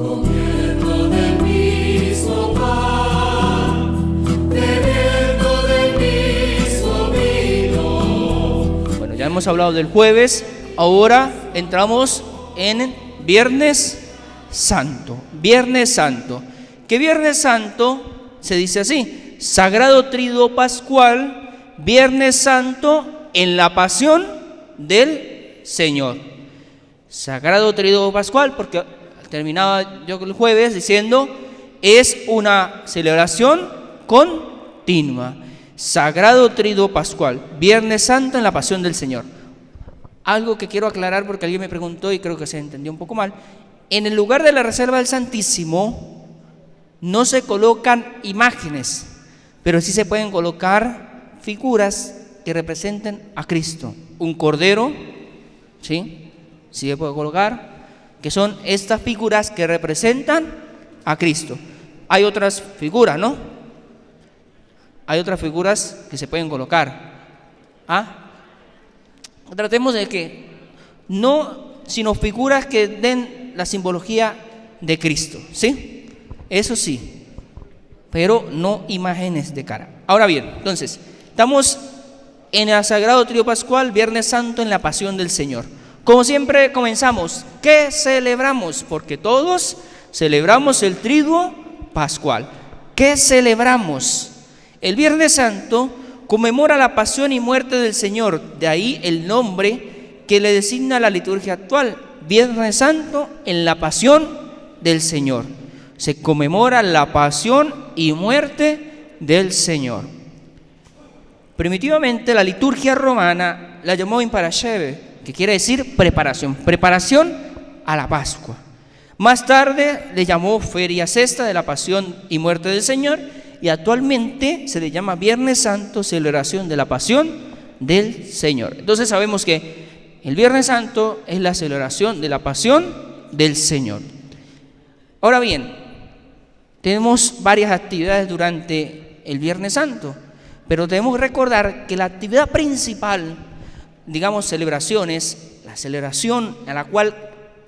Comiendo del mismo pan, bebiendo del mismo vino. Bueno, ya hemos hablado del jueves, ahora entramos en Viernes Santo. Viernes Santo. Que Viernes Santo se dice así: Sagrado Tríduo Pascual, Viernes Santo en la Pasión del Señor. Sagrado Tríduo Pascual, porque terminaba yo el jueves diciendo, es una celebración continua. Sagrado Tríduo Pascual, Viernes Santo en la Pasión del Señor. Algo que quiero aclarar porque alguien me preguntó y creo que se entendió un poco mal. En el lugar de la reserva del Santísimo no se colocan imágenes, pero sí se pueden colocar figuras que representen a Cristo. Un cordero, ¿sí? Sí se puede colocar, que son estas figuras que representan a Cristo. Hay otras figuras, ¿no? Hay otras figuras que se pueden colocar. Tratemos de que no, sino figuras que den la simbología de Cristo, ¿sí? Eso sí, pero no imágenes de cara. Ahora bien, entonces, estamos en el Sagrado Tríduo Pascual, Viernes Santo en la Pasión del Señor. Como siempre comenzamos, ¿qué celebramos? Porque todos celebramos el Tríduo Pascual. ¿Qué celebramos? El Viernes Santo conmemora la pasión y muerte del Señor, de ahí el nombre que le designa la liturgia actual, Viernes Santo en la Pasión del Señor. Se conmemora la pasión y muerte del Señor. Primitivamente la liturgia romana la llamó imparasheve, que quiere decir preparación a la Pascua. Más tarde le llamó Feria Sexta de la Pasión y Muerte del Señor, y actualmente se le llama Viernes Santo, celebración de la Pasión del Señor. Entonces sabemos que el Viernes Santo es la celebración de la Pasión del Señor. Ahora bien, tenemos varias actividades durante el Viernes Santo, pero debemos recordar que la actividad principal, digamos celebraciones, la celebración a la cual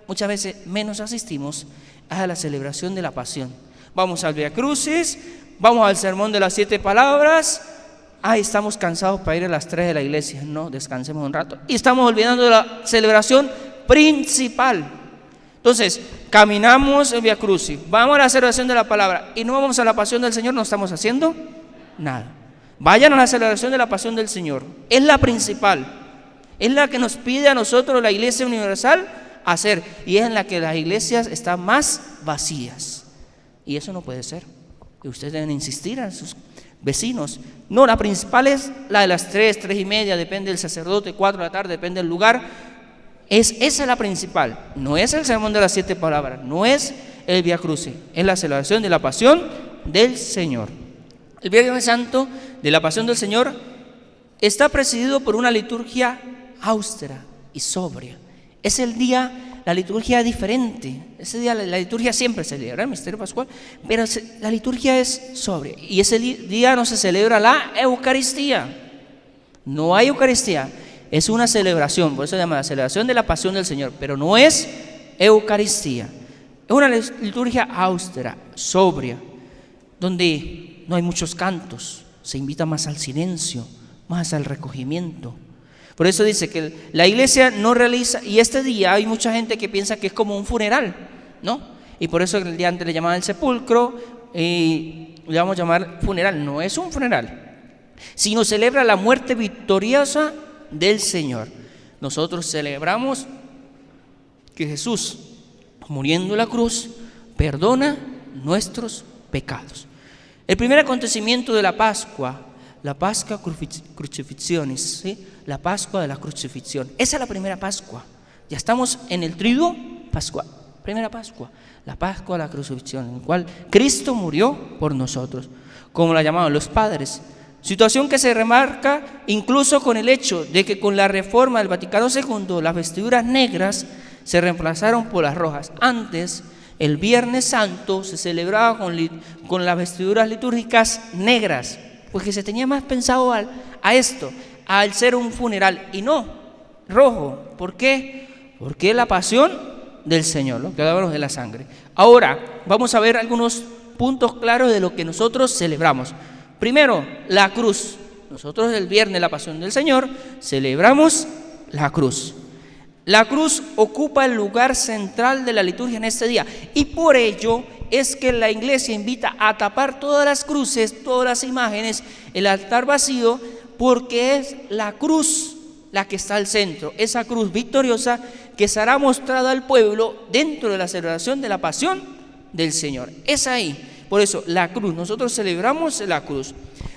muchas veces menos asistimos, es a la celebración de la Pasión. Vamos al Via Crucis, vamos al sermón de las 7 palabras. Estamos cansados para ir a las 3 de la iglesia. No, descansemos un rato. Y estamos olvidando de la celebración principal. Entonces, caminamos el Via Crucis, vamos a la celebración de la palabra y no vamos a la Pasión del Señor, no estamos haciendo nada. Vayan a la celebración de la Pasión del Señor. Es la principal. Es la que nos pide a nosotros la Iglesia Universal hacer. Y es en la que las iglesias están más vacías. Y eso no puede ser. Y ustedes deben insistir a sus vecinos. No, la principal es la de las 3, 3:30, depende del sacerdote, 4 de la tarde, depende del lugar. Esa es la principal. No es el sermón de las 7 palabras, no es el Via Crucis, es la celebración de la Pasión del Señor. El Viernes Santo de la Pasión del Señor está presidido por una liturgia austera y sobria. Es el día, la liturgia es diferente. Ese día la liturgia siempre se celebra el misterio pascual, pero la liturgia es sobria. Y ese día no se celebra la Eucaristía. No hay Eucaristía. Es una celebración, por eso se llama la celebración de la Pasión del Señor, pero no es Eucaristía. Es una liturgia austera, sobria, donde no hay muchos cantos, se invita más al silencio, más al recogimiento. Por eso dice que la iglesia no realiza, y este día hay mucha gente que piensa que es como un funeral, ¿no? Y por eso el día antes le llamaban el sepulcro, y le vamos a llamar funeral. No es un funeral, sino celebra la muerte victoriosa del Señor. Nosotros celebramos que Jesús, muriendo en la cruz, perdona nuestros pecados. El primer acontecimiento de la Pascua Crucifixionis, ¿sí? La Pascua de la Crucifixión. Esa es la primera Pascua. Ya estamos en el Tríduo Pascual. Primera Pascua, la Pascua de la Crucifixión, en la cual Cristo murió por nosotros, como la llamaban los padres. Situación que se remarca incluso con el hecho de que con la reforma del Vaticano II las vestiduras negras se reemplazaron por las rojas. Antes, el Viernes Santo se celebraba con las vestiduras litúrgicas negras, porque se tenía más pensado a esto, al ser un funeral, y no rojo. ¿Por qué? Porque es la pasión del Señor, lo que hablábamos de la sangre. Ahora vamos a ver algunos puntos claros de lo que nosotros celebramos. Primero, la cruz. Nosotros el viernes, la pasión del Señor, celebramos la cruz. La cruz ocupa el lugar central de la liturgia en este día, y por ello es que la iglesia invita a tapar todas las cruces, todas las imágenes, el altar vacío, porque es la cruz la que está al centro, esa cruz victoriosa que será mostrada al pueblo dentro de la celebración de la pasión del Señor. Es ahí, por eso la cruz, nosotros celebramos la cruz.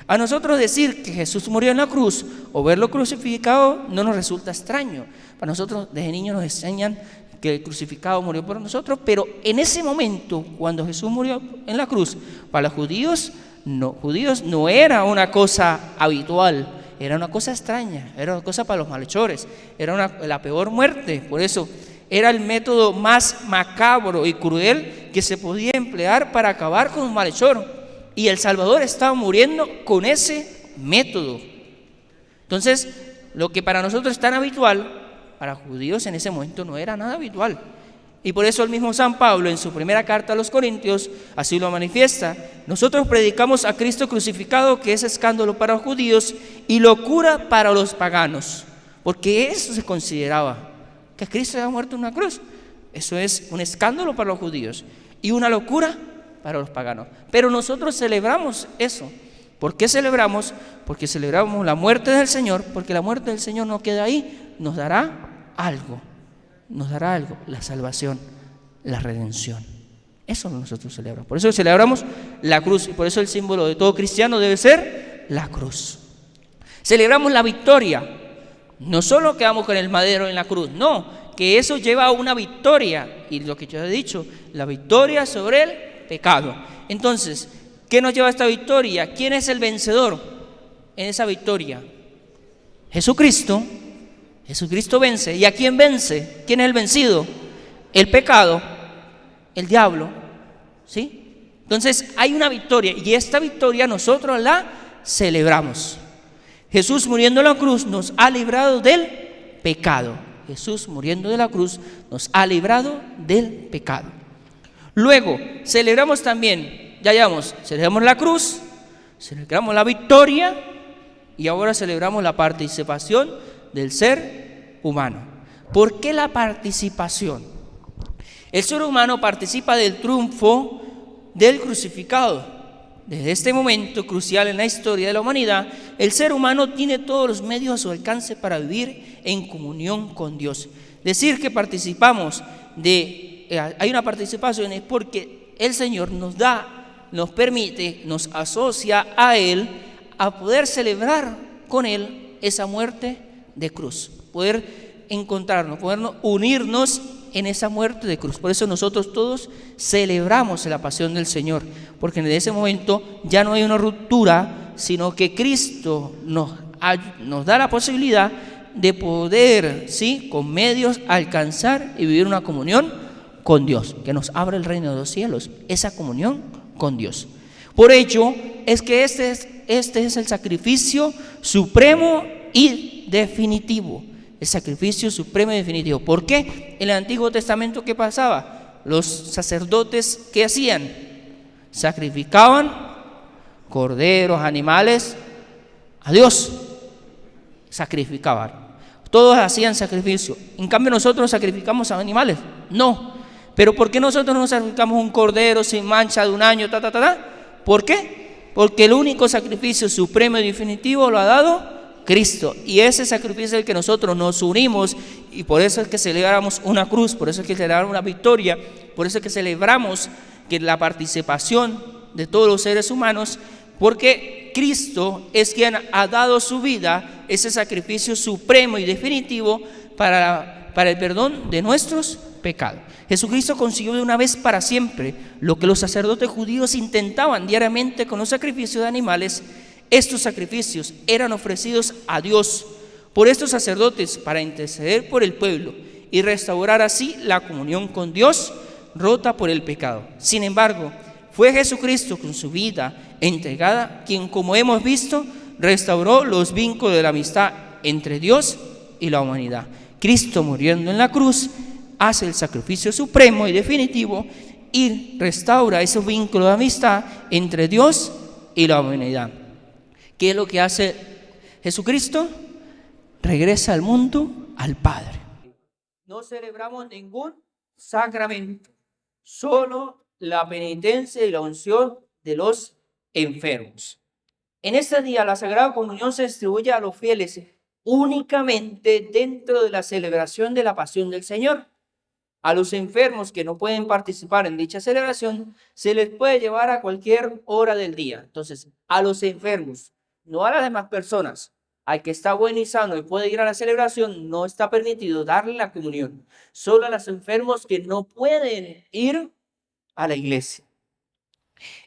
A nosotros decir que Jesús murió en la cruz o verlo crucificado no nos resulta extraño. Para nosotros desde niños nos enseñan que el crucificado murió por nosotros, pero en ese momento, cuando Jesús murió en la cruz, para los judíos no era una cosa habitual, era una cosa extraña, era una cosa para los malhechores, era la peor muerte. Por eso era el método más macabro y cruel que se podía emplear para acabar con un malhechor. Y el Salvador estaba muriendo con ese método. Entonces, lo que para nosotros es tan habitual, para judíos en ese momento no era nada habitual. Y por eso el mismo San Pablo en su primera carta a los Corintios así lo manifiesta. Nosotros predicamos a Cristo crucificado, que es escándalo para los judíos y locura para los paganos. Porque eso se consideraba, que Cristo había muerto en una cruz. Eso es un escándalo para los judíos y una locura para los paganos. Pero nosotros celebramos eso. ¿Por qué celebramos? Porque celebramos la muerte del Señor, porque la muerte del Señor no queda ahí, nos dará algo, la salvación, la redención. Eso nosotros celebramos. Por eso celebramos la cruz, y por eso el símbolo de todo cristiano debe ser la cruz. Celebramos la victoria. No solo quedamos con el madero en la cruz, no, que eso lleva a una victoria, y lo que yo he dicho, la victoria sobre el pecado. Entonces, ¿qué nos lleva a esta victoria? ¿Quién es el vencedor en esa victoria? Jesucristo. Jesucristo vence. ¿Y a quién vence? ¿Quién es el vencido? El pecado, el diablo, ¿sí? Entonces hay una victoria, y esta victoria nosotros la celebramos. Jesús muriendo en la cruz nos ha librado del pecado. Jesús muriendo de la cruz nos ha librado del pecado. Luego celebramos también, celebramos la cruz, celebramos la victoria, y ahora celebramos la participación del ser humano. ¿Por qué la participación? El ser humano participa del triunfo del crucificado. Desde este momento crucial en la historia de la humanidad, el ser humano tiene todos los medios a su alcance para vivir en comunión con Dios. Decir que participamos hay una participación es porque el Señor nos da, nos permite, nos asocia a Él a poder celebrar con Él esa muerte de cruz, poder encontrarnos, podernos unirnos en esa muerte de cruz. Por eso nosotros todos celebramos la pasión del Señor, porque en ese momento ya no hay una ruptura, sino que Cristo nos da la posibilidad de poder, ¿sí?, con medios alcanzar y vivir una comunión con Dios, que nos abre el reino de los cielos, esa comunión con Dios. Por ello es que este es el sacrificio supremo y definitivo. El sacrificio supremo y definitivo. ¿Por qué? En el Antiguo Testamento, ¿qué pasaba? Los sacerdotes, ¿qué hacían? Sacrificaban corderos, animales a Dios. Sacrificaban. Todos hacían sacrificio. En cambio nosotros sacrificamos a animales. No. Pero ¿por qué nosotros no sacrificamos un cordero sin mancha de un año? ¿Por qué? Porque el único sacrificio supremo y definitivo lo ha dado Cristo, y ese sacrificio es el que nosotros nos unimos, y por eso es que celebramos una cruz, por eso es que celebramos una victoria, por eso es que celebramos que la participación de todos los seres humanos, porque Cristo es quien ha dado su vida, ese sacrificio supremo y definitivo para el perdón de nuestros pecados. Jesucristo consiguió de una vez para siempre lo que los sacerdotes judíos intentaban diariamente con los sacrificios de animales. Estos sacrificios eran ofrecidos a Dios por estos sacerdotes para interceder por el pueblo y restaurar así la comunión con Dios rota por el pecado. Sin embargo, fue Jesucristo con su vida entregada quien, como hemos visto, restauró los vínculos de la amistad entre Dios y la humanidad. Cristo muriendo en la cruz hace el sacrificio supremo y definitivo y restaura ese vínculo de amistad entre Dios y la humanidad. ¿Qué es lo que hace Jesucristo? Regresa al mundo, al Padre. No celebramos ningún sacramento, solo la penitencia y la unción de los enfermos. En este día la Sagrada Comunión se distribuye a los fieles únicamente dentro de la celebración de la Pasión del Señor. A los enfermos que no pueden participar en dicha celebración se les puede llevar a cualquier hora del día. Entonces, a los enfermos, no a las demás personas. Al que está bueno y sano y puede ir a la celebración, no está permitido darle la comunión. Solo a los enfermos que no pueden ir a la iglesia.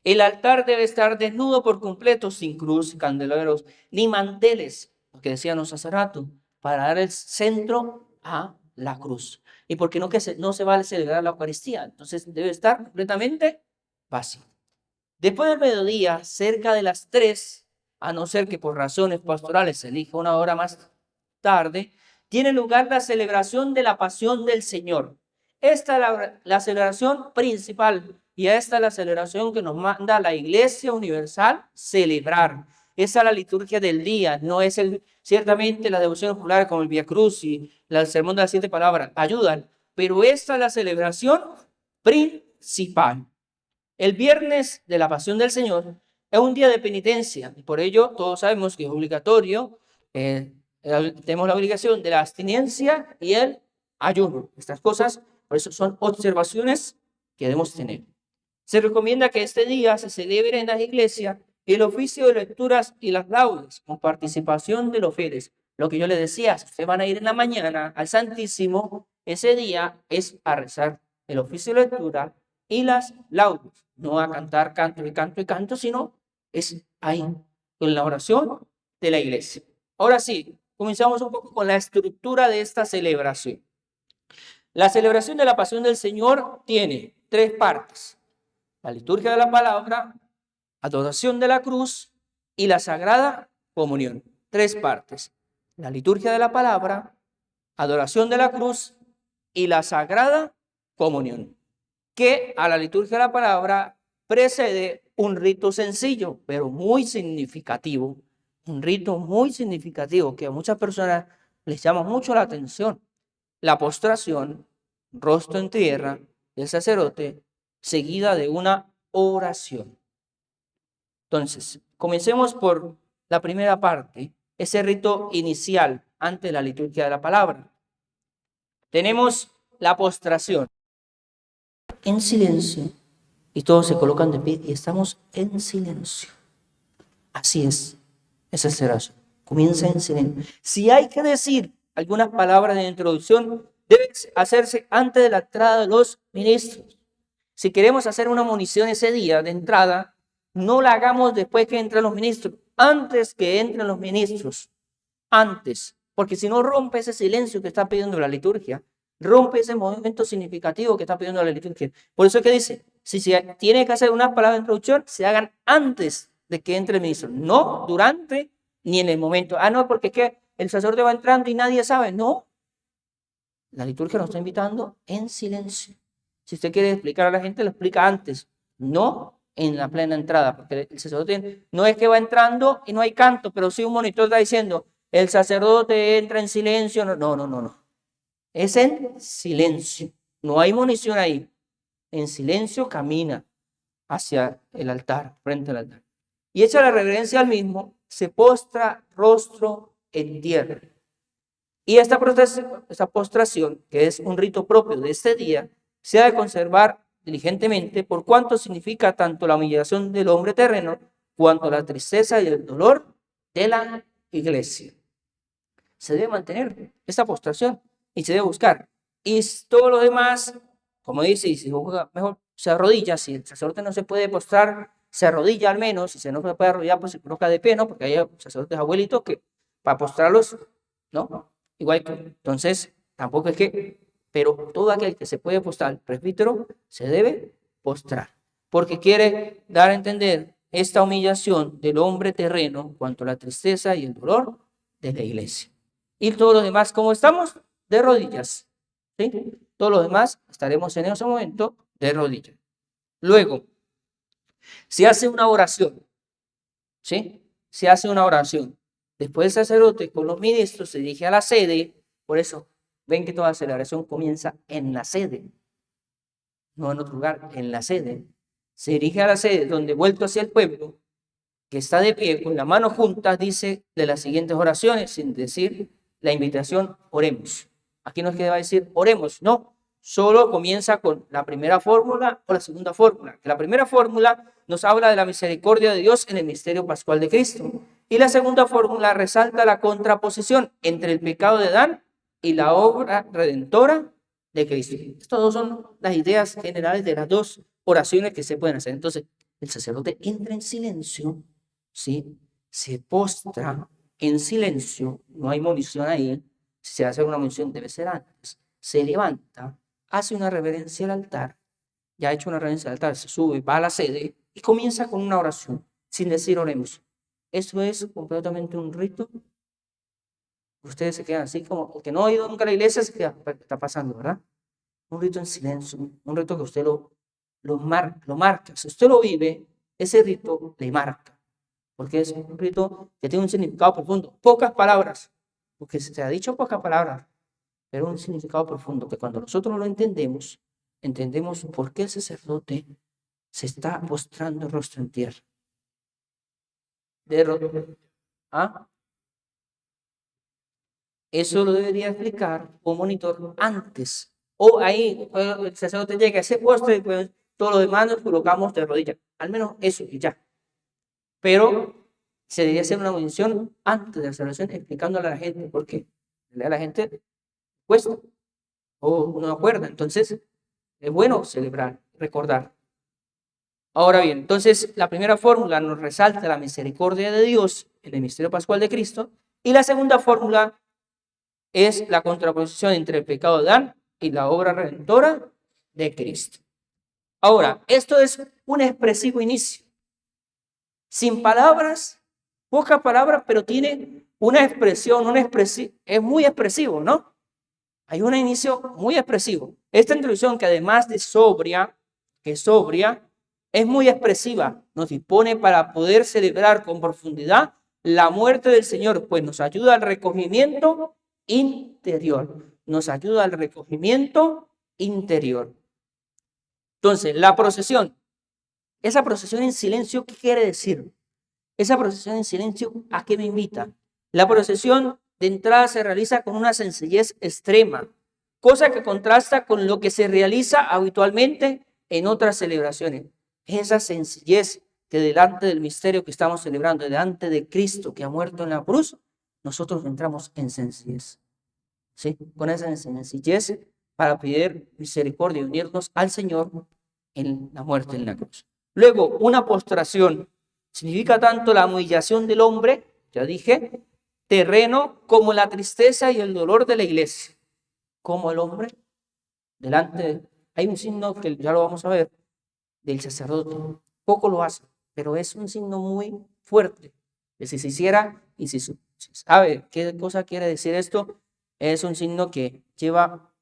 El altar debe estar desnudo por completo, sin cruz, candeleros, ni manteles, lo que decíamos hace rato, para dar el centro a la cruz. Y porque no se va a celebrar la Eucaristía, entonces debe estar completamente vacío. Después del mediodía, cerca de las 3, a no ser que por razones pastorales se elija una hora más tarde, tiene lugar la celebración de la Pasión del Señor. Esta es la celebración principal y esta es la celebración que nos manda la Iglesia Universal celebrar. Esa es la liturgia del día, no es ciertamente la devoción popular como el Vía Cruz y el Sermón de las 7 Palabras, ayudan, pero esta es la celebración principal. El viernes de la Pasión del Señor es un día de penitencia y por ello todos sabemos que es obligatorio, tenemos la obligación de la abstinencia y el ayuno. Estas cosas, por eso son observaciones que debemos tener. Se recomienda que este día se celebre en las iglesias el oficio de lecturas y las laudes con participación de los fieles. Lo que yo les decía, si ustedes van a ir en la mañana al Santísimo, ese día es a rezar el oficio de lectura y las laudes, no a cantar canto y canto y canto, sino es ahí, con la oración de la iglesia. Ahora sí, comenzamos un poco con la estructura de esta celebración. La celebración de la Pasión del Señor tiene 3 partes: la liturgia de la palabra, adoración de la cruz y la Sagrada Comunión. 3 partes: la liturgia de la palabra, adoración de la cruz y la Sagrada Comunión. Que a la liturgia de la palabra precede un rito sencillo, pero muy significativo. Un rito muy significativo que a muchas personas les llama mucho la atención. La postración, rostro en tierra, del sacerdote, seguida de una oración. Entonces, comencemos por la primera parte, ese rito inicial ante la liturgia de la palabra. Tenemos la postración. En silencio, y todos se colocan de pie y estamos en silencio. Así es, esa celebración comienza en silencio. Si hay que decir algunas palabras de introducción, debe hacerse antes de la entrada de los ministros. Si queremos hacer una monición ese día de entrada, no la hagamos después que entren los ministros, antes que entren los ministros, antes, porque si no rompe ese silencio que está pidiendo la liturgia, rompe ese momento significativo que está pidiendo la liturgia. Por eso es que dice, si se tiene que hacer unas palabras de introducción, se hagan antes de que entre el ministro, no durante ni en el momento. No, porque es que el sacerdote va entrando y nadie sabe. No, la liturgia nos está invitando en silencio. Si usted quiere explicar a la gente, lo explica antes, no en la plena entrada, porque el sacerdote no es que va entrando y no hay canto, pero sí un monitor está diciendo, el sacerdote entra en silencio. No. Es en silencio, no hay monición ahí. En silencio camina hacia el altar, frente al altar. Y hecha la reverencia al mismo, se postra rostro en tierra. Y esta postración, que es un rito propio de este día, se ha de conservar diligentemente por cuanto significa tanto la humillación del hombre terreno, cuanto la tristeza y el dolor de la iglesia. Se debe mantener esta postración y se debe buscar. Y todo lo demás, como dice, y si mejor se arrodilla. Si el sacerdote no se puede postrar, se arrodilla al menos. Si no se puede arrodillar, pues se coloca de pie, ¿no? Porque hay sacerdotes abuelitos que para postrarlos, ¿no? Igual que, entonces, tampoco es que, pero todo aquel que se puede postrar, presbítero, se debe postrar. Porque quiere dar a entender esta humillación del hombre terreno cuanto a la tristeza y el dolor de la iglesia. Y todo lo demás, ¿cómo estamos? De rodillas, ¿sí? Todos los demás estaremos en ese momento de rodillas. Luego, se hace una oración, ¿sí? Se hace una oración. Después el sacerdote con los ministros se dirige a la sede. Por eso, ven que toda celebración comienza en la sede, no en otro lugar, en la sede. Se dirige a la sede, donde vuelto hacia el pueblo, que está de pie con las manos juntas, dice de las siguientes oraciones, sin decir la invitación, oremos. Aquí no es que va a decir oremos, no. Solo comienza con la primera fórmula o la segunda fórmula. La primera fórmula nos habla de la misericordia de Dios en el misterio pascual de Cristo. Y la segunda fórmula resalta la contraposición entre el pecado de Adán y la obra redentora de Cristo. Estas dos son las ideas generales de las dos oraciones que se pueden hacer. Entonces, el sacerdote entra en silencio, ¿sí? Se postra en silencio, no hay munición ahí. Si se hace una munición debe ser antes. Se levanta, hace una reverencia al altar, ya ha hecho una reverencia al altar, se sube, va a la sede y comienza con una oración, sin decir oremos. Eso es completamente un rito. Ustedes se quedan así como, el que no ha ido nunca a la iglesia se queda, ¿qué está pasando, verdad? Un rito en silencio, un rito que usted lo marca. Si usted lo vive, ese rito le marca, porque es un rito que tiene un significado profundo. Pocas palabras, porque se ha dicho pocas palabras, pero un significado profundo, que cuando nosotros lo entendemos, entendemos por qué el sacerdote se está postrando el rostro en tierra. ¿Ah? Eso lo debería explicar un monitor antes. O ahí, el sacerdote llega a ese postre, pues todos los demás nos colocamos de rodillas. Al menos eso y ya. Pero se debería hacer una mención antes de la celebración, explicándole a la gente, porque a la gente cuesta o no acuerda. Entonces, es bueno celebrar, recordar. Ahora bien, entonces la primera fórmula nos resalta la misericordia de Dios en el misterio pascual de Cristo, y la segunda fórmula es la contraposición entre el pecado de Adán y la obra redentora de Cristo. Ahora, esto es un expresivo inicio, sin palabras, pocas palabras, pero tiene una expresión, es muy expresivo, ¿no? Hay un inicio muy expresivo. Esta introducción, que además de sobria, es muy expresiva, nos dispone para poder celebrar con profundidad la muerte del Señor, pues nos ayuda al recogimiento interior. Nos ayuda al recogimiento interior. Entonces, la procesión, esa procesión en silencio, ¿qué quiere decir? Esa procesión en silencio, ¿a qué me invita? La procesión de entrada se realiza con una sencillez extrema, cosa que contrasta con lo que se realiza habitualmente en otras celebraciones. Esa sencillez que delante del misterio que estamos celebrando, delante de Cristo que ha muerto en la cruz, nosotros entramos en sencillez. ¿Sí? Con esa sencillez para pedir misericordia y unirnos al Señor en la muerte en la cruz. Luego, una postración significa tanto la humillación del hombre, ya dije, terreno, como la tristeza y el dolor de la iglesia. Como el hombre, hay un signo que ya lo vamos a ver, del sacerdote. Poco lo hace, pero es un signo muy fuerte. Que si se hiciera y si sabe qué cosa quiere decir esto, es un signo que lleva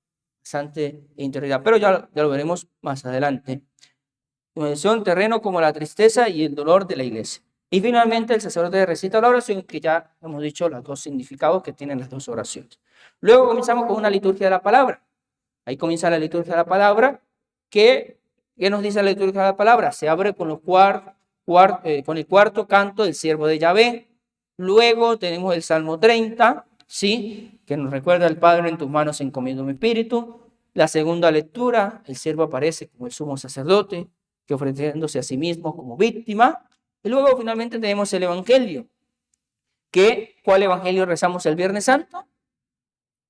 bastante interioridad, pero ya lo veremos más adelante. Humillación, terreno, como la tristeza y el dolor de la iglesia. Y finalmente el sacerdote recita la oración, que ya hemos dicho los dos significados que tienen las dos oraciones. Luego comenzamos con una liturgia de la palabra. Ahí comienza la liturgia de la palabra. ¿Qué nos dice la liturgia de la palabra? Se abre con el cuarto canto del siervo de Yahvé. Luego tenemos el Salmo 30, ¿sí? Que nos recuerda: el Padre, en tus manos encomiendo mi espíritu. La segunda lectura, el siervo aparece como el sumo sacerdote, que ofreciéndose a sí mismo como víctima. Y luego finalmente tenemos el Evangelio. ¿Cuál Evangelio rezamos el Viernes Santo?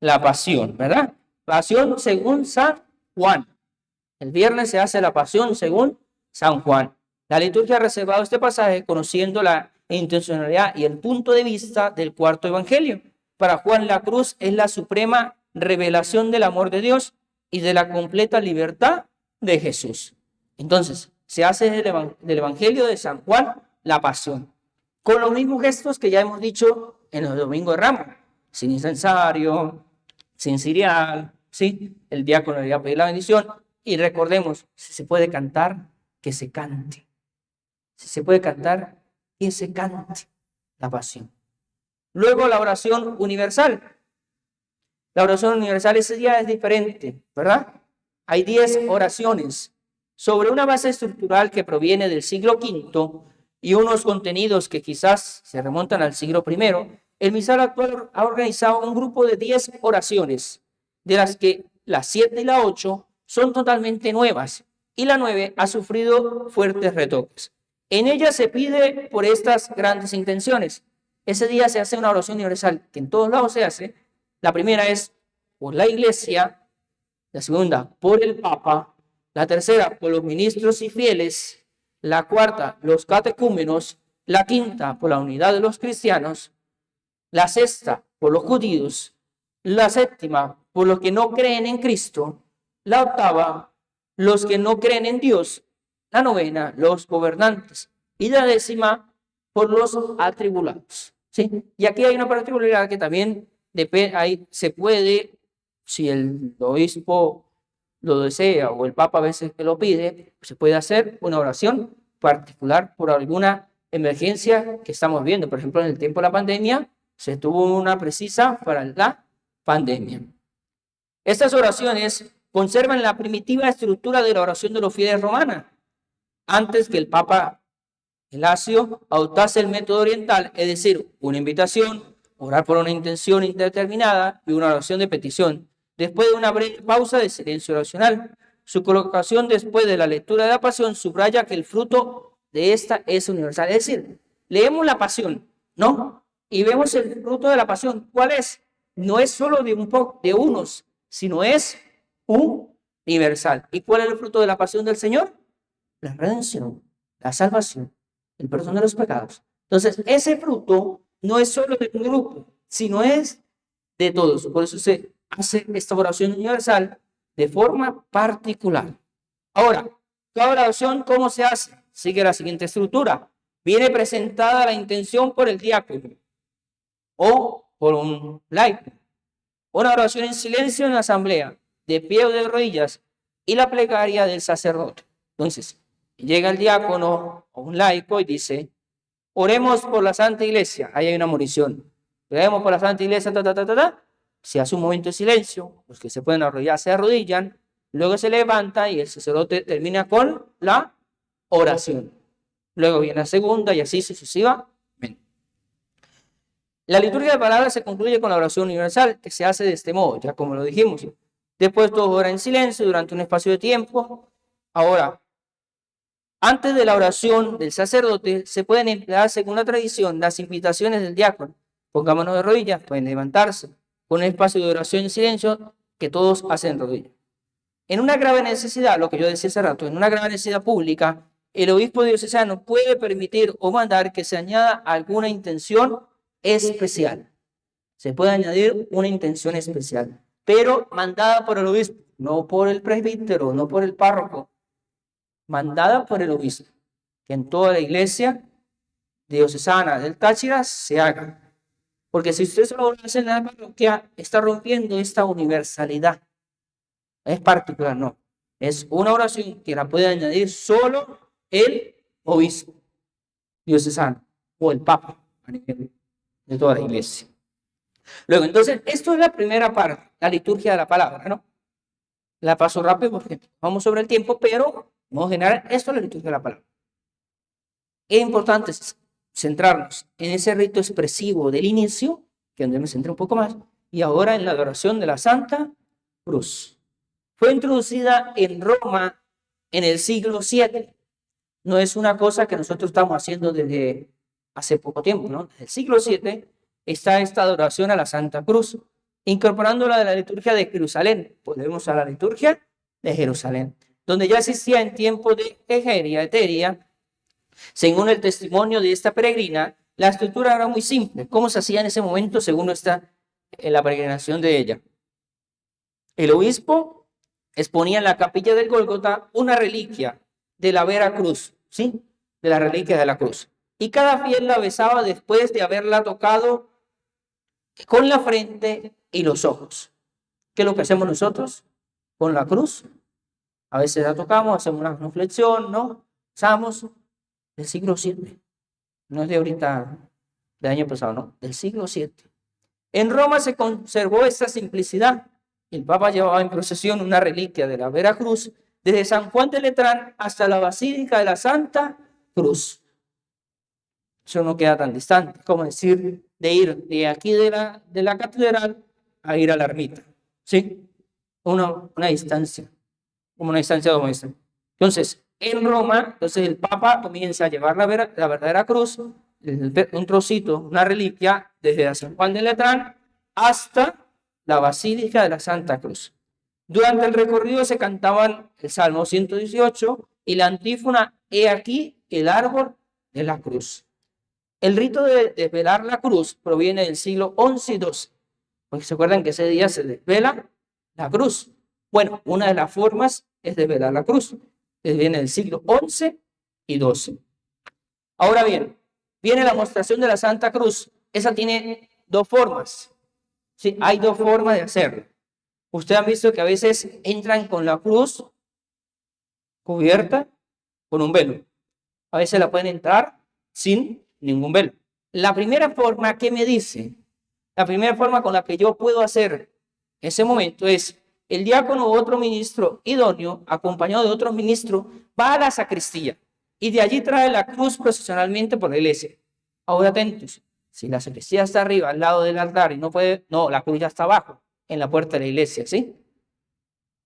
La Pasión, ¿verdad? Pasión según San Juan. El viernes se hace la Pasión según San Juan. La liturgia ha reservado este pasaje conociendo la intencionalidad y el punto de vista del cuarto Evangelio. Para Juan, la cruz es la suprema revelación del amor de Dios y de la completa libertad de Jesús. Entonces, se hace del Evangelio de San Juan la Pasión, con los mismos gestos que ya hemos dicho en los domingos de Ramos: sin incensario, sin cirial, ¿sí? El diácono le va a pedir la bendición y recordemos, si se puede cantar, que se cante. Si se puede cantar, que se cante la pasión. Luego la oración universal. La oración universal ese día es diferente, ¿verdad? Hay 10 oraciones sobre una base estructural que proviene del siglo V y unos contenidos que quizás se remontan al siglo I. El misal actual ha organizado un grupo de 10 oraciones, de las que las 7 y la 8 son totalmente nuevas y la 9 ha sufrido fuertes retoques. En ella se pide por estas grandes intenciones. Ese día se hace una oración universal que en todos lados se hace. La primera es por la Iglesia, la segunda por el Papa, la tercera por los ministros y fieles, la cuarta los catecúmenos, la quinta por la unidad de los cristianos, la sexta por los judíos, la séptima por los que no creen en Cristo, la octava los que no creen en Dios, la novena los gobernantes y la décima por los atribulados. ¿Sí? Y aquí hay una particularidad que también ahí se puede, si el obispo lo desea o el papa a veces que lo pide, se puede hacer una oración particular por alguna emergencia que estamos viendo. Por ejemplo, en el tiempo de la pandemia se tuvo una precisa para la pandemia. Estas oraciones conservan la primitiva estructura de la oración de los fieles romana, antes que el papa Gelasio adoptase el método oriental, es decir, una invitación, orar por una intención indeterminada y una oración de petición. Después de una breve pausa de silencio oracional, su colocación después de la lectura de la pasión subraya que el fruto de esta es universal. Es decir, leemos la pasión, ¿no? Y vemos el fruto de la pasión. ¿Cuál es? No es solo de unos, sino es universal. ¿Y cuál es el fruto de la pasión del Señor? La redención, la salvación, el perdón de los pecados. Entonces, ese fruto no es solo de un grupo, sino es de todos. Por eso se hace esta oración universal de forma particular. Ahora, cada oración, ¿cómo se hace? Sigue la siguiente estructura. Viene presentada la intención por el diácono o por un laico. Una oración en silencio en la asamblea, de pie o de rodillas, y la plegaria del sacerdote. Entonces, llega el diácono o un laico y dice: oremos por la Santa Iglesia. Ahí hay una morición. Oremos por la Santa Iglesia, Se hace un momento de silencio. Los que se pueden arrodillar se arrodillan. Luego se levanta y el sacerdote termina con la oración. Luego viene la segunda y así sucesivamente. La liturgia de palabras se concluye con la oración universal, que se hace de este modo, ya como lo dijimos. Después todos oran en silencio durante un espacio de tiempo. Ahora, antes de la oración del sacerdote, se pueden emplear, según la tradición, las invitaciones del diácono. Pongámonos de rodillas, pueden levantarse, con un espacio de oración en silencio que todos hacen rodillas. En una grave necesidad, lo que yo decía hace rato, en una grave necesidad pública, el obispo diocesano puede permitir o mandar que se añada alguna intención especial. Se puede añadir una intención especial, pero mandada por el obispo, no por el presbítero, no por el párroco, mandada por el obispo, que en toda la iglesia diocesana del Táchira se haga. Porque si usted solo lo hace en la parroquia, está rompiendo esta universalidad. Es particular, no. Es una oración que la puede añadir solo el obispo diocesano o el papa a nivel de toda la iglesia. Luego, entonces, esto es la primera parte, la liturgia de la palabra, ¿no? La paso rápido porque vamos sobre el tiempo, pero vamos a generar esto es la liturgia de la palabra. Es importante centrarnos en ese rito expresivo del inicio, que es donde me centré un poco más, y ahora en la adoración de la Santa Cruz. Fue introducida en Roma en el siglo VII. No es una cosa que nosotros estamos haciendo desde hace poco tiempo, ¿no? Desde el siglo VII está esta adoración a la Santa Cruz, incorporándola de la liturgia de Jerusalén. Volvemos a la liturgia de Jerusalén, donde ya existía en tiempos de Eteria. Según el testimonio de esta peregrina, la estructura era muy simple. ¿Cómo se hacía en ese momento según está en la peregrinación de ella? El obispo exponía en la capilla del Gólgota una reliquia de la Vera Cruz, ¿sí? De la reliquia de la cruz. Y cada fiel la besaba después de haberla tocado con la frente y los ojos. ¿Qué es lo que hacemos nosotros con la cruz? A veces la tocamos, hacemos una reflexión, ¿no? Usamos del siglo VII. No es de ahorita, del año pasado, no, del siglo VII. En Roma se conservó esta simplicidad. El Papa llevaba en procesión una reliquia de la Vera Cruz desde San Juan de Letrán hasta la Basílica de la Santa Cruz. Eso no queda tan distante, como decir, de ir de aquí de la catedral a ir a la ermita. ¿Sí? Una distancia, como una distancia doméstica. Entonces, en Roma, entonces el Papa comienza a llevar la verdadera cruz, un trocito, una reliquia, desde San Juan de Letrán hasta la Basílica de la Santa Cruz. Durante el recorrido se cantaban el Salmo 118 y la antífona, he aquí el árbol de la cruz. El rito de desvelar la cruz proviene del siglo XI y XII, porque se acuerdan que ese día se desvela la cruz. Bueno, una de las formas es desvelar la cruz. Viene del siglo XI y XII. Ahora bien, viene la mostración de la Santa Cruz. Esa tiene dos formas. Sí, hay dos formas de hacerlo. Ustedes han visto que a veces entran con la cruz cubierta con un velo. A veces la pueden entrar sin ningún velo. La primera forma, ¿qué me dice? La primera forma con la que yo puedo hacer ese momento es el diácono u otro ministro idóneo, acompañado de otro ministro, va a la sacristía y de allí trae la cruz procesionalmente por la iglesia. Ahora atentos, si la sacristía está arriba, al lado del altar y no puede, no, la cruz ya está abajo, en la puerta de la iglesia, ¿sí?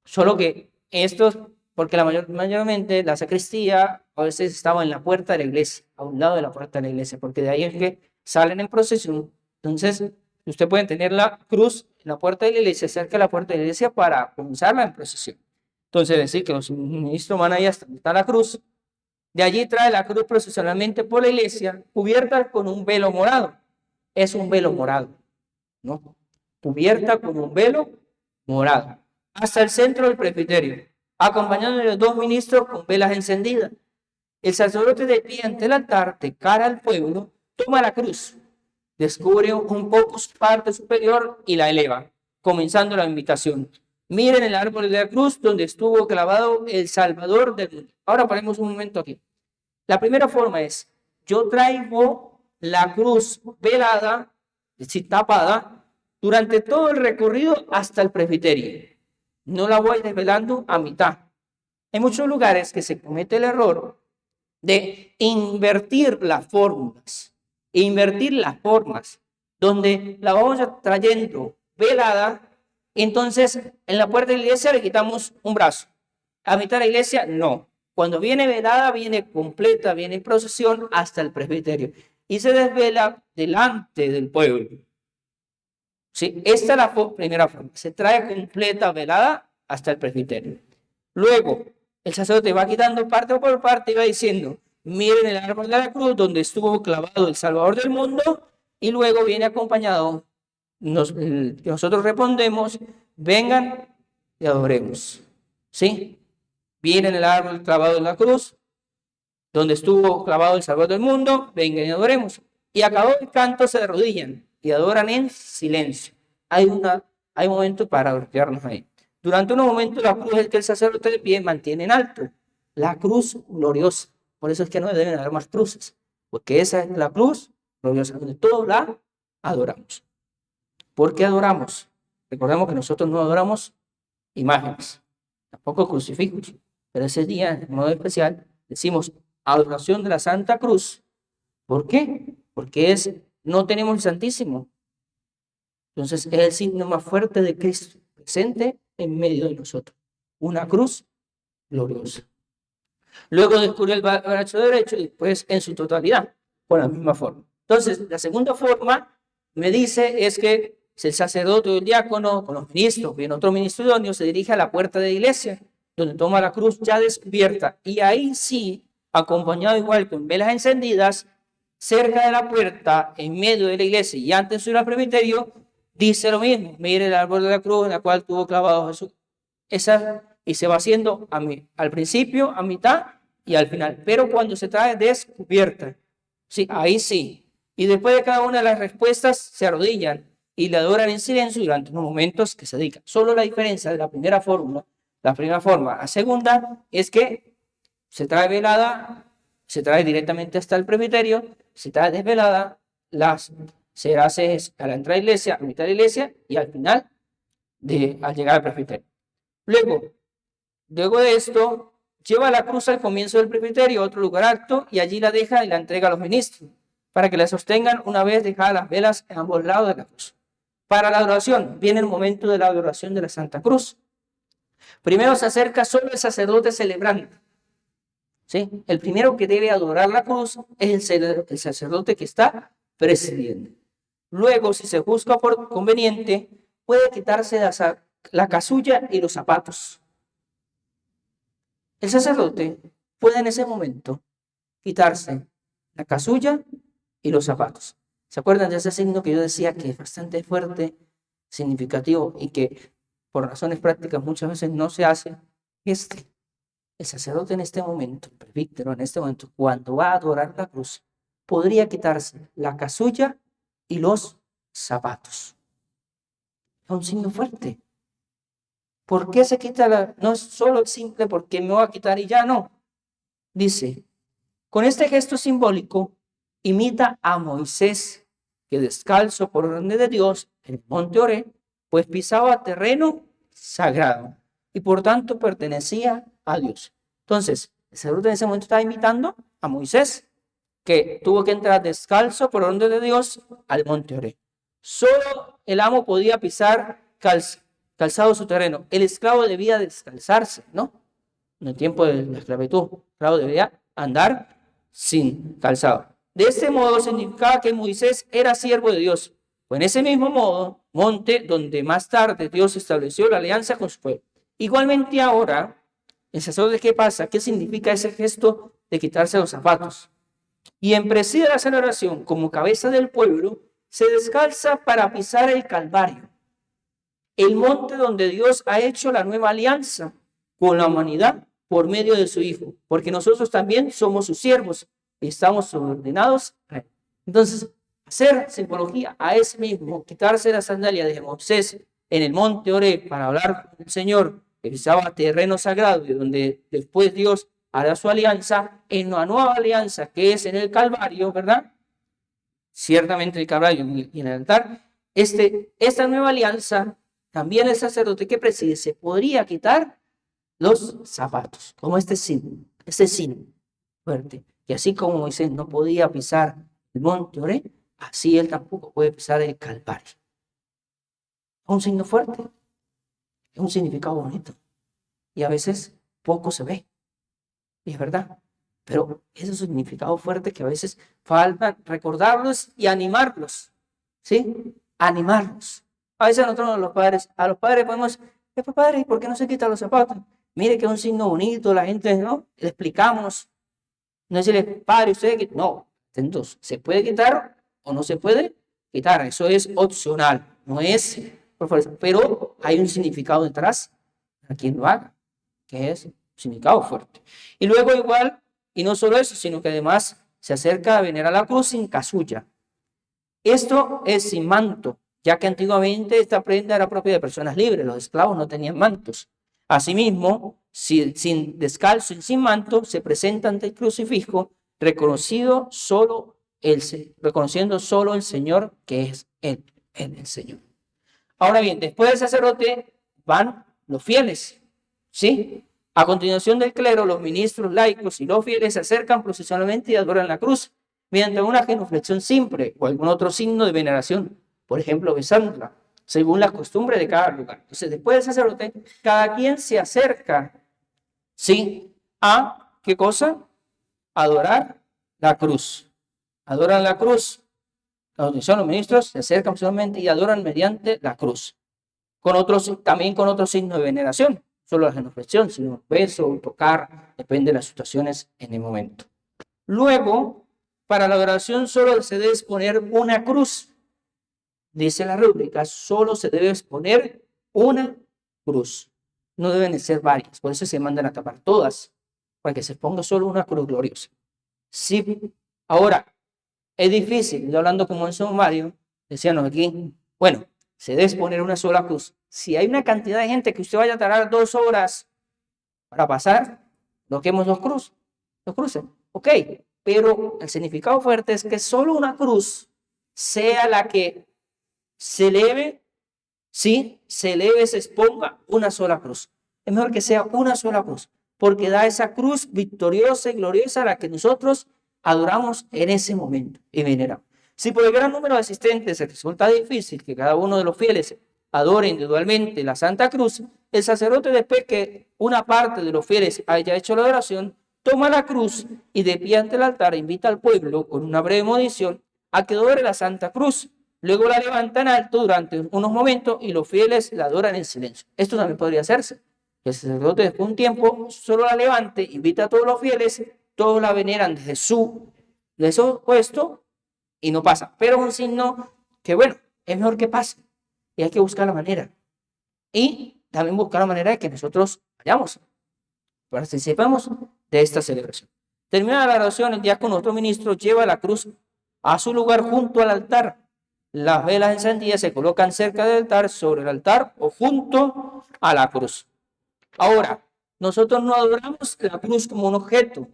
Solo que estos, porque mayormente la sacristía a veces estaba en la puerta de la iglesia, a un lado de la puerta de la iglesia, porque de ahí es que salen en procesión. Entonces, usted puede tener la cruz en la puerta de la iglesia, cerca de la puerta de la iglesia para comenzarla en procesión. Entonces, decir que los ministros van ahí hasta donde está la cruz. De allí trae la cruz procesionalmente por la iglesia, cubierta con un velo morado. Es un velo morado, ¿no? Cubierta con un velo morado. Hasta el centro del presbiterio, acompañado de los dos ministros con velas encendidas. El sacerdote de pie ante el altar, de cara al pueblo, toma la cruz, descubre un poco su parte superior y la eleva, comenzando la invitación. Miren el árbol de la cruz donde estuvo clavado el Salvador del mundo. Ahora paremos un momento aquí. La primera forma es, yo traigo la cruz velada, es decir, tapada, durante todo el recorrido hasta el presbiterio. No la voy desvelando a mitad. En muchos lugares que se comete el error de invertir las formas, donde la vamos trayendo velada, entonces en la puerta de la iglesia le quitamos un brazo, a mitad de la iglesia no, cuando viene velada viene completa, viene en procesión hasta el presbiterio y se desvela delante del pueblo. Sí, esta es la primera forma, se trae completa velada hasta el presbiterio. Luego el sacerdote va quitando parte por parte y va diciendo, miren el árbol de la cruz donde estuvo clavado el Salvador del mundo, y luego viene acompañado, nosotros respondemos, vengan y adoremos. ¿Sí? Miren el árbol clavado en la cruz donde estuvo clavado el Salvador del mundo, vengan y adoremos. Y acabó el canto, se arrodillan y adoran en silencio. Hay momentos para arrodillarnos ahí. Durante unos momentos la cruz es que el sacerdote de pie mantiene en alto, la cruz gloriosa. Por eso es que no deben haber más cruces, porque esa es la cruz gloriosa, donde todos la adoramos. ¿Por qué adoramos? Recordemos que nosotros no adoramos imágenes, tampoco crucifijos, pero ese día, en modo especial, decimos adoración de la Santa Cruz. ¿Por qué? Porque no tenemos el Santísimo. Entonces es el signo más fuerte de Cristo, presente en medio de nosotros. Una cruz gloriosa. Luego descubrió el brazo derecho y después en su totalidad, con la misma forma. Entonces, la segunda forma, me dice, es que si el sacerdote o el diácono, con los ministros, bien otro ministro idóneo, se dirige a la puerta de la iglesia, donde toma la cruz ya descubierta, y ahí sí, acompañado igual con velas encendidas, cerca de la puerta, en medio de la iglesia y antes de subir al presbiterio, dice lo mismo, mire el árbol de la cruz en la cual tuvo clavado Jesús. Y se va haciendo al principio, a mitad y al final. Pero cuando se trae descubierta, sí, ahí sí. Y después de cada una de las respuestas se arrodillan y le adoran en silencio durante unos momentos que se dedican. Solo la diferencia de la primera forma a la segunda es que se trae velada, se trae directamente hasta el presbiterio, se trae desvelada, se hace a la entrada de la iglesia, a mitad de la iglesia y al final, al llegar al presbiterio. Luego de esto, lleva la cruz al comienzo del presbiterio, a otro lugar alto, y allí la deja y la entrega a los ministros, para que la sostengan una vez dejadas las velas en ambos lados de la cruz. Para la adoración, viene el momento de la adoración de la Santa Cruz. Primero se acerca solo el sacerdote celebrante. ¿Sí? El primero que debe adorar la cruz es el sacerdote que está presidiendo. Luego, si se juzga por conveniente, puede quitarse la casulla y los zapatos. El sacerdote puede en ese momento quitarse la casulla y los zapatos. ¿Se acuerdan de ese signo que yo decía que es bastante fuerte, significativo y que por razones prácticas muchas veces no se hace? El sacerdote en este momento, el presbítero en este momento, cuando va a adorar la cruz, podría quitarse la casulla y los zapatos. Es un signo fuerte. ¿Por qué se quita no es solo el simple porque me voy a quitar y ya no? Dice, con este gesto simbólico imita a Moisés, que descalzo por orden de Dios en el monte Oreb, pues pisaba terreno sagrado y por tanto pertenecía a Dios. Entonces, el sacerdote en ese momento estaba imitando a Moisés, que tuvo que entrar descalzo por orden de Dios al monte Oreb. Solo el amo podía pisar calzado su terreno. El esclavo debía descalzarse, ¿no? En el tiempo de la esclavitud, el esclavo debía andar sin calzado. De este modo significaba que Moisés era siervo de Dios. Fue en ese mismo monte donde más tarde Dios estableció la alianza con su pueblo. Igualmente ahora, el sacerdote, ¿qué pasa? ¿Qué significa ese gesto de quitarse los zapatos? Y en preside la celebración como cabeza del pueblo, se descalza para pisar el Calvario, el monte donde Dios ha hecho la nueva alianza con la humanidad por medio de su Hijo, porque nosotros también somos sus siervos y estamos subordinados a Él. Entonces, hacer simbología a ese mismo, quitarse la sandalia de Moisés en el monte Oreb para hablar con el Señor, que pisaba terreno sagrado y donde después Dios hará su alianza, en la nueva alianza que es en el Calvario, ¿verdad? Ciertamente el Calvario y en el altar. Esta nueva alianza, también el sacerdote que preside se podría quitar los zapatos, como este signo fuerte. Y así como Moisés no podía pisar el monte Oreb, así él tampoco puede pisar el Calvario. Es un signo fuerte, es un significado bonito. Y a veces poco se ve. Y es verdad. Pero ese es un significado fuerte que a veces falta recordarlos y animarlos. ¿Sí? Animarlos. A veces nosotros a los padres podemos, padre, ¿por qué no se quitan los zapatos? Mire que es un signo bonito, la gente, ¿no? Le explicamos. No decirle, padre, usted, no. Entonces, ¿se puede quitar o no se puede quitar? Eso es opcional, no es por fuerza. Pero hay un significado detrás a quien lo haga, que es un significado fuerte. Y luego igual, y no solo eso, sino que además se acerca a venerar la cruz sin casulla. Esto es sin manto, ya que antiguamente esta prenda era propia de personas libres, los esclavos no tenían mantos. Asimismo, sin descalzo y sin manto, se presenta ante el crucifijo, reconociendo solo el Señor, que es Él, el Señor. Ahora bien, después del sacerdote van los fieles, ¿sí? A continuación del clero, los ministros, laicos y los fieles se acercan procesionalmente y adoran la cruz mediante una genuflexión simple o algún otro signo de veneración, por ejemplo, besándola, según la costumbre de cada lugar. Entonces, después del sacerdote, cada quien se acerca, ¿sí? ¿A qué cosa? Adorar la cruz. Adoran la cruz. Los ministros se acercan personalmente y adoran mediante la cruz. También con otros signos de veneración. Solo la genuflexión, sino un beso, un tocar, depende de las situaciones en el momento. Luego, para la adoración solo se debe exponer una cruz. Dice la rúbrica, solo se debe exponer una cruz. No deben ser varias, por eso se mandan a tapar todas, para que se ponga solo una cruz gloriosa. Sí, ahora, es difícil, yo hablando como en sumario, decíamos aquí, bueno, se debe poner una sola cruz. Si hay una cantidad de gente que usted vaya a tardar 2 horas para pasar, bloqueemos dos cruces, ok, pero el significado fuerte es que solo una cruz sea la que se eleve, sí, se eleve, se exponga una sola cruz. Es mejor que sea una sola cruz, porque da esa cruz victoriosa y gloriosa a la que nosotros adoramos en ese momento y veneramos. Si por el gran número de asistentes se resulta difícil que cada uno de los fieles adore individualmente la Santa Cruz, el sacerdote, después que una parte de los fieles haya hecho la adoración, toma la cruz y de pie ante el altar invita al pueblo con una breve modición a que adore la Santa Cruz. Luego la levanta en alto durante unos momentos y los fieles la adoran en silencio. Esto también podría hacerse. El sacerdote después de un tiempo solo la levante, invita a todos los fieles, todos la veneran desde su puesto y no pasa. Pero es un signo que, bueno, es mejor que pase y hay que buscar la manera. Y también buscar la manera de que nosotros vayamos, participemos de esta celebración. Terminada la oración, el diácono, otro ministro, lleva la cruz a su lugar junto al altar. Las velas encendidas se colocan cerca del altar, sobre el altar o junto a la cruz. Ahora, nosotros no adoramos la cruz como un objeto,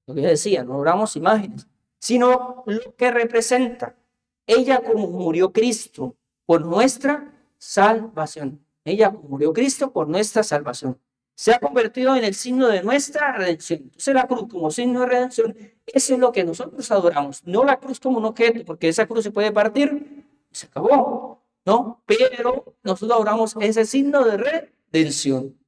lo que yo decía, no adoramos imágenes, sino lo que representa. Ella como murió Cristo por nuestra salvación. Ella como murió Cristo por nuestra salvación. Se ha convertido en el signo de nuestra redención. Entonces la cruz como signo de redención, eso es lo que nosotros adoramos. No la cruz como un objeto, porque esa cruz se puede partir y se acabó, ¿no? Pero nosotros adoramos ese signo de redención.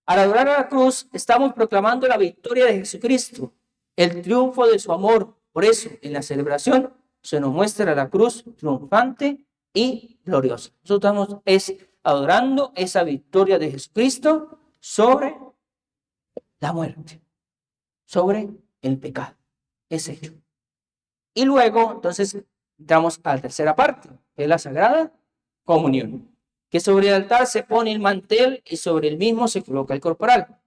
Al adorar a la cruz, estamos proclamando la victoria de Jesucristo, el triunfo de su amor. Por eso, en la celebración, se nos muestra la cruz triunfante y gloriosa. Nosotros estamos adorando esa victoria de Jesucristo sobre la muerte, sobre el pecado. Es hecho. Y luego, entonces, entramos a la tercera parte, que es la Sagrada Comunión, que sobre el altar se pone el mantel y sobre el mismo se coloca el corporal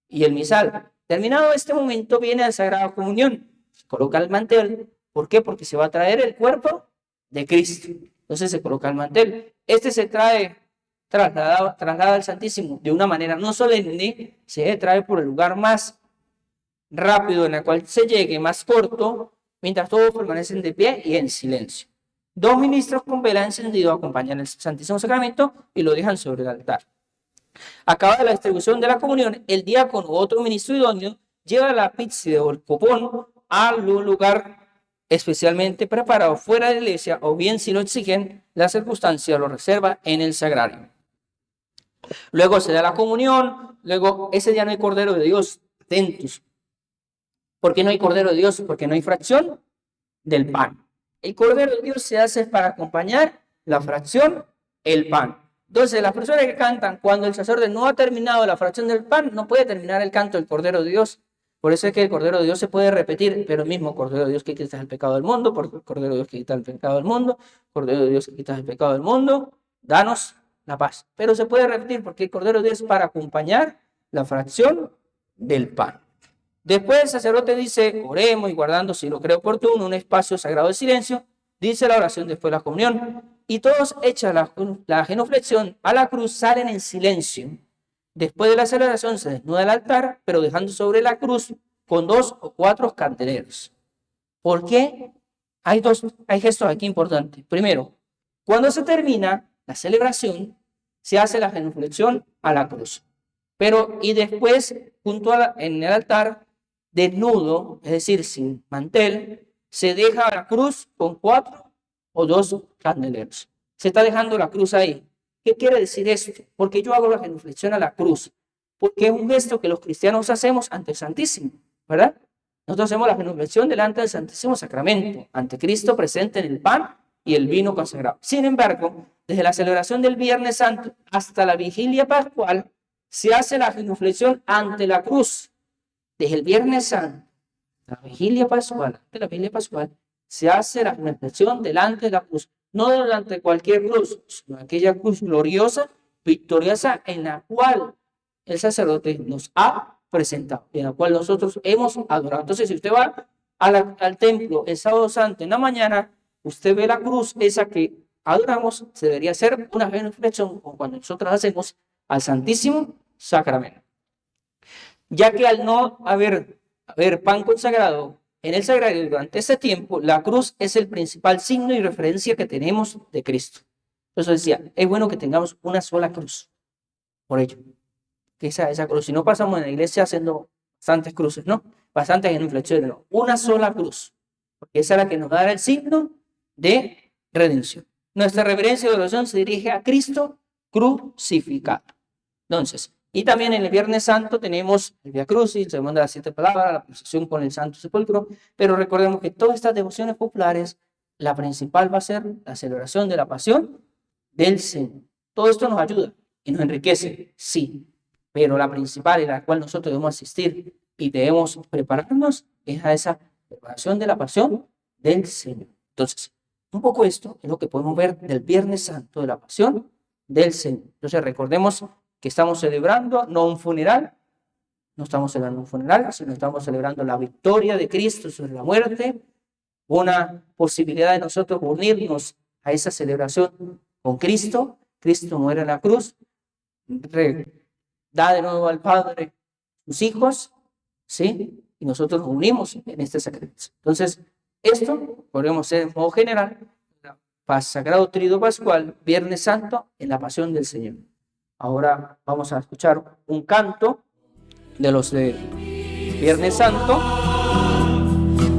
y el misal. Terminado este momento viene la Sagrada Comunión. Se coloca el mantel. ¿Por qué? Porque se va a traer el cuerpo de Cristo. Entonces se coloca el mantel. Este se traslada al Santísimo de una manera no solemne, se trae por el lugar más rápido en el cual se llegue, más corto, mientras todos permanecen de pie y en silencio. 2 ministros con vela encendido acompañan el Santísimo Sacramento y lo dejan sobre el altar. Acabada la distribución de la comunión, el diácono u otro ministro idóneo lleva la pizza o el copón a un lugar especialmente preparado fuera de la iglesia, o bien, si lo exigen, la circunstancia lo reserva en el sagrario. Luego se da la comunión, luego ese día no hay Cordero de Dios, atentos. ¿Por qué no hay Cordero de Dios? Porque no hay fracción del pan. El Cordero de Dios se hace para acompañar la fracción, el pan. Entonces, las personas que cantan, cuando el sacerdote no ha terminado la fracción del pan, no puede terminar el canto del Cordero de Dios. Por eso es que el Cordero de Dios se puede repetir, pero el mismo Cordero de Dios que quita el pecado del mundo, porque el Cordero de Dios que quita el pecado del mundo, Cordero de Dios que quita el pecado del mundo, danos la paz. Pero se puede repetir porque el Cordero de Dios es para acompañar la fracción del pan. Después el sacerdote dice, oremos y guardando, si lo cree oportuno, un espacio sagrado de silencio, dice la oración después de la comunión, y todos echan la genuflexión a la cruz, salen en silencio. Después de la celebración se desnuda el altar, pero dejando sobre la cruz con 2 o 4 candeleros. ¿Por qué? Hay gestos aquí importantes. Primero, cuando se termina la celebración, se hace la genuflexión a la cruz. Y después, en el altar, desnudo, es decir, sin mantel, se deja la cruz con 4 o 2 candeleros. Se está dejando la cruz ahí. ¿Qué quiere decir esto? Porque yo hago la genuflexión a la cruz. Porque es un gesto que los cristianos hacemos ante el Santísimo, ¿verdad? Nosotros hacemos la genuflexión delante del Santísimo Sacramento, ante Cristo presente en el pan y el vino consagrado. Sin embargo, desde la celebración del Viernes Santo hasta la vigilia pascual, se hace la genuflexión ante la cruz. Desde el Viernes Santo hasta la vigilia pascual, se hace la genuflexión delante de la cruz. No delante de cualquier cruz, sino aquella cruz gloriosa, victoriosa, en la cual el sacerdote nos ha presentado, en la cual nosotros hemos adorado. Entonces, si usted va al templo el sábado santo en la mañana, usted ve la cruz, esa que adoramos debería ser una reflexión como cuando nosotros hacemos al Santísimo Sacramento. Ya que al no haber pan consagrado en el sagrario durante ese tiempo, la cruz es el principal signo y referencia que tenemos de Cristo. Entonces decía, es bueno que tengamos una sola cruz. Por ello, que esa cruz, si no pasamos en la iglesia haciendo bastantes cruces, ¿no? Bastantes genuflexiones, no. Una sola cruz, porque esa es la que nos da el signo de redención. Nuestra reverencia y oración se dirige a Cristo crucificado. Entonces, y también en el Viernes Santo tenemos el Vía Crucis, el Sermón de las 7 Palabras, la procesión con el Santo Sepulcro, pero recordemos que todas estas devociones populares, la principal va a ser la celebración de la pasión del Señor. Todo esto nos ayuda y nos enriquece, sí, pero la principal y la cual nosotros debemos asistir y debemos prepararnos es a esa preparación de la pasión del Señor. Entonces, un poco esto es lo que podemos ver del Viernes Santo, de la pasión del Señor. Entonces, recordemos que estamos celebrando no un funeral, no estamos celebrando un funeral, sino estamos celebrando la victoria de Cristo sobre la muerte, una posibilidad de nosotros unirnos a esa celebración con Cristo. Cristo muere en la cruz, da de nuevo al Padre sus hijos, ¿sí? Y nosotros nos unimos en este sacrificio. Entonces, esto podemos ser en modo general, Sagrado Tríodo Pascual, Viernes Santo, en la pasión del Señor. Ahora vamos a escuchar un canto de los de Viernes Santo.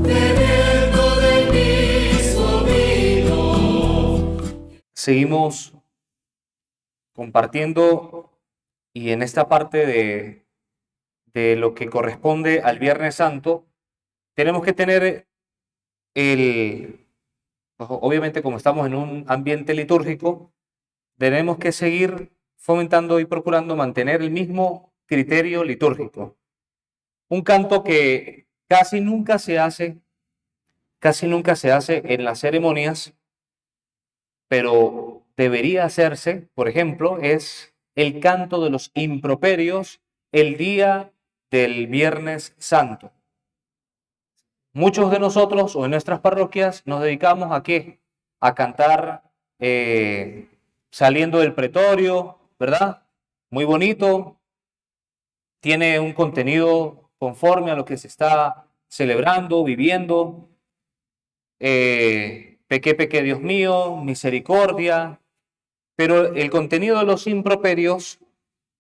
Bebiendo del mismo vino. Seguimos compartiendo y en esta parte de lo que corresponde al Viernes Santo, tenemos que tener obviamente como estamos en un ambiente litúrgico, tenemos que seguir fomentando y procurando mantener el mismo criterio litúrgico. Un canto que casi nunca se hace en las ceremonias, pero debería hacerse, por ejemplo, es el canto de los improperios el día del Viernes Santo. Muchos de nosotros o en nuestras parroquias nos dedicamos a ¿qué? A cantar saliendo del pretorio, ¿verdad? Muy bonito, tiene un contenido conforme a lo que se está celebrando, viviendo. Pequé, pequé, Dios mío, misericordia. Pero el contenido de los improperios,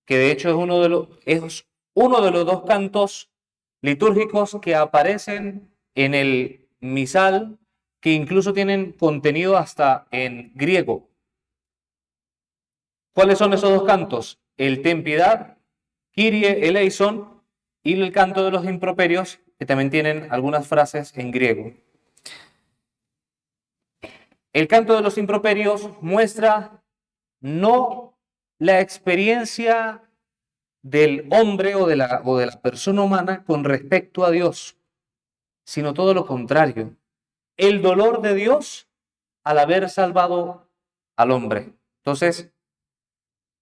que de hecho es uno de los dos cantos litúrgicos que aparecen en el misal, que incluso tienen contenido hasta en griego. ¿Cuáles son esos dos cantos? El Ten piedad, Kyrie eleison, y el canto de los improperios, que también tienen algunas frases en griego. El canto de los improperios muestra no la experiencia del hombre o de la persona humana con respecto a Dios, sino todo lo contrario. El dolor de Dios al haber salvado al hombre. Entonces,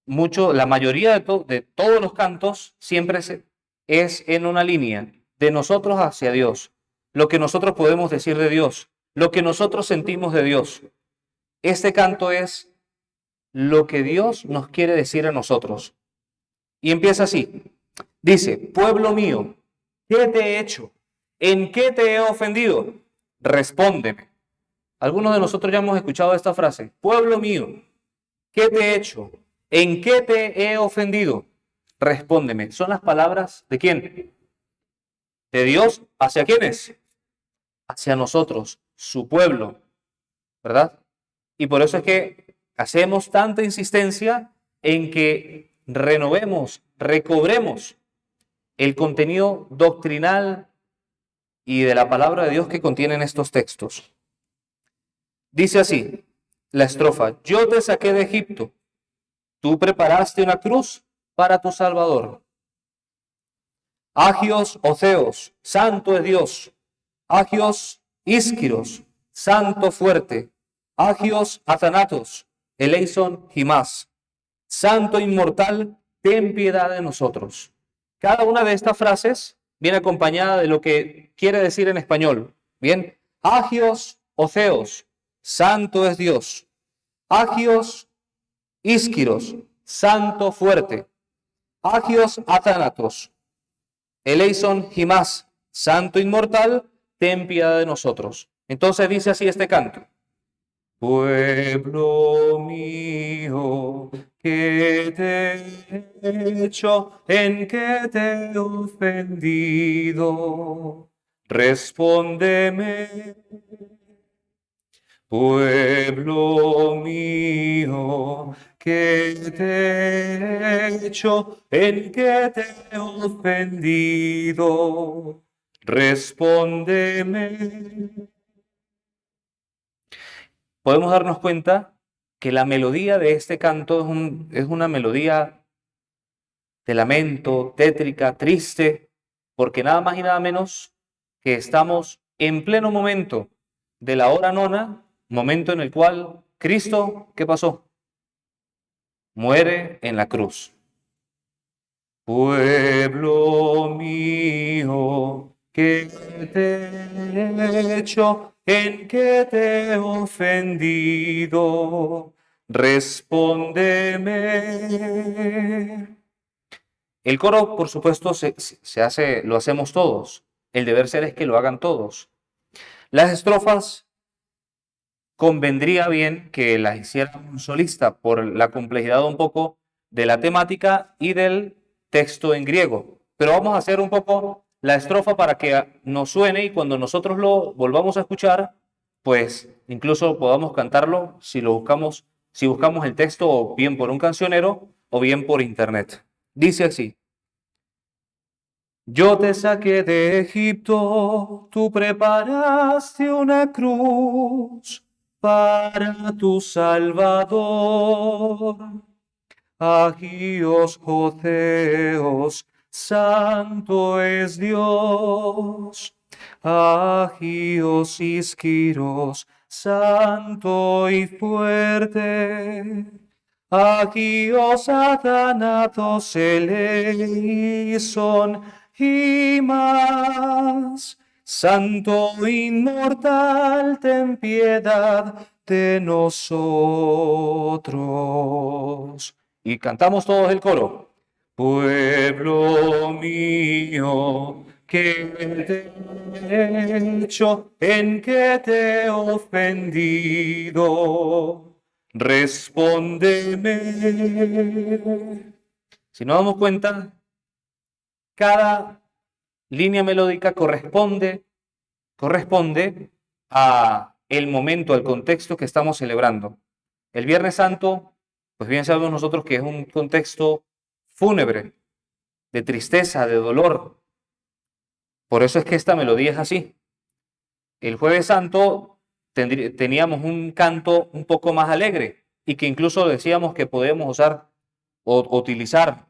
la mayoría de todos los cantos siempre es en una línea de nosotros hacia Dios, lo que nosotros podemos decir de Dios, lo que nosotros sentimos de Dios. Este canto es lo que Dios nos quiere decir a nosotros. Y empieza así. Dice, pueblo mío, ¿qué te he hecho? ¿En qué te he ofendido? Respóndeme. Algunos de nosotros ya hemos escuchado esta frase. Pueblo mío, ¿qué te he hecho? ¿En qué te he ofendido? Respóndeme. Son las palabras ¿de quién? De Dios. ¿Hacia quiénes? Hacia nosotros, su pueblo, ¿verdad? Y por eso es que hacemos tanta insistencia en que renovemos, recobremos el contenido doctrinal y de la palabra de Dios que contienen estos textos. Dice así, la estrofa, yo te saqué de Egipto, tú preparaste una cruz para tu Salvador. Agios Oceos, santo es Dios. Agios Isquiros, santo fuerte. Agios Athanatos, eleison Jimás. Santo inmortal, ten piedad de nosotros. Cada una de estas frases viene acompañada de lo que quiere decir en español. Bien, Agios Oceos, santo es Dios. Agios Isquiros, santo fuerte. Agios Athanatos, eleison Jimás, santo inmortal, ten piedad de nosotros. Entonces dice así este canto. Pueblo mío, ¿qué te he hecho? ¿En qué te he ofendido? Respóndeme. Pueblo mío, ¿qué te he hecho? ¿En qué te he ofendido? Respóndeme. Podemos darnos cuenta que la melodía de este canto es una melodía de lamento, tétrica, triste, porque nada más y nada menos que estamos en pleno momento de la hora nona, momento en el cual Cristo, ¿qué pasó? Muere en la cruz. Pueblo mío, ¿qué te he hecho? ¿En qué te he ofendido? Respóndeme. El coro, por supuesto, lo hacemos todos. El deber ser es que lo hagan todos. Las estrofas convendría bien que las hiciera un solista por la complejidad un poco de la temática y del texto en griego. Pero vamos a hacer un poco la estrofa para que nos suene y cuando nosotros lo volvamos a escuchar, pues incluso podamos cantarlo si buscamos el texto o bien por un cancionero o bien por internet. Dice así. Yo te saqué de Egipto, tú preparaste una cruz para tu Salvador. Agios Joseos, santo es Dios. Agios Isquiros, santo y fuerte. Agios Athanatos, eleison y más. Santo inmortal, ten piedad de nosotros. Y cantamos todos el coro. Pueblo mío, ¿qué te he hecho? ¿En qué te he ofendido? Respóndeme. Si nos damos cuenta, cada línea melódica corresponde a el momento, al contexto que estamos celebrando. El Viernes Santo, pues bien sabemos nosotros que es un contexto fúnebre, de tristeza, de dolor. Por eso es que esta melodía es así. El Jueves Santo teníamos un canto un poco más alegre y que incluso decíamos que podemos usar o utilizar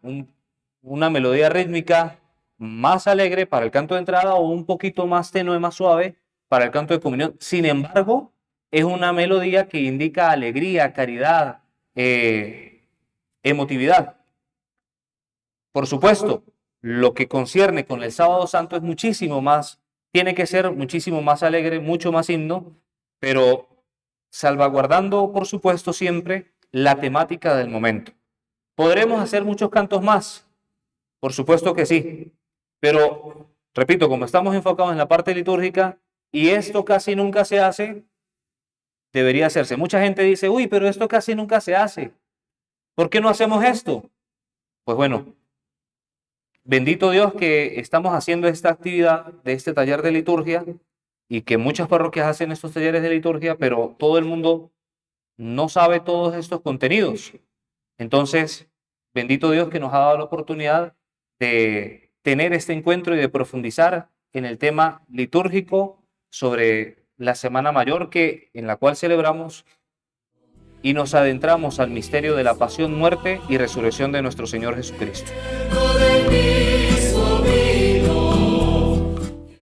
una melodía rítmica más alegre para el canto de entrada o un poquito más tenue, más suave para el canto de comunión. Sin embargo, es una melodía que indica alegría, caridad, emotividad. Por supuesto, lo que concierne con el Sábado Santo es muchísimo más, tiene que ser muchísimo más alegre, mucho más himno, pero salvaguardando, por supuesto, siempre la temática del momento. ¿Podremos hacer muchos cantos más? Por supuesto que sí, pero, repito, como estamos enfocados en la parte litúrgica y esto casi nunca se hace, debería hacerse. Mucha gente dice, uy, pero esto casi nunca se hace. ¿Por qué no hacemos esto? Pues bueno, bendito Dios que estamos haciendo esta actividad de este taller de liturgia y que muchas parroquias hacen estos talleres de liturgia, pero todo el mundo no sabe todos estos contenidos. Entonces, bendito Dios que nos ha dado la oportunidad de tener este encuentro y de profundizar en el tema litúrgico sobre la Semana Mayor en la cual celebramos y nos adentramos al misterio de la pasión, muerte y resurrección de nuestro Señor Jesucristo. de mí.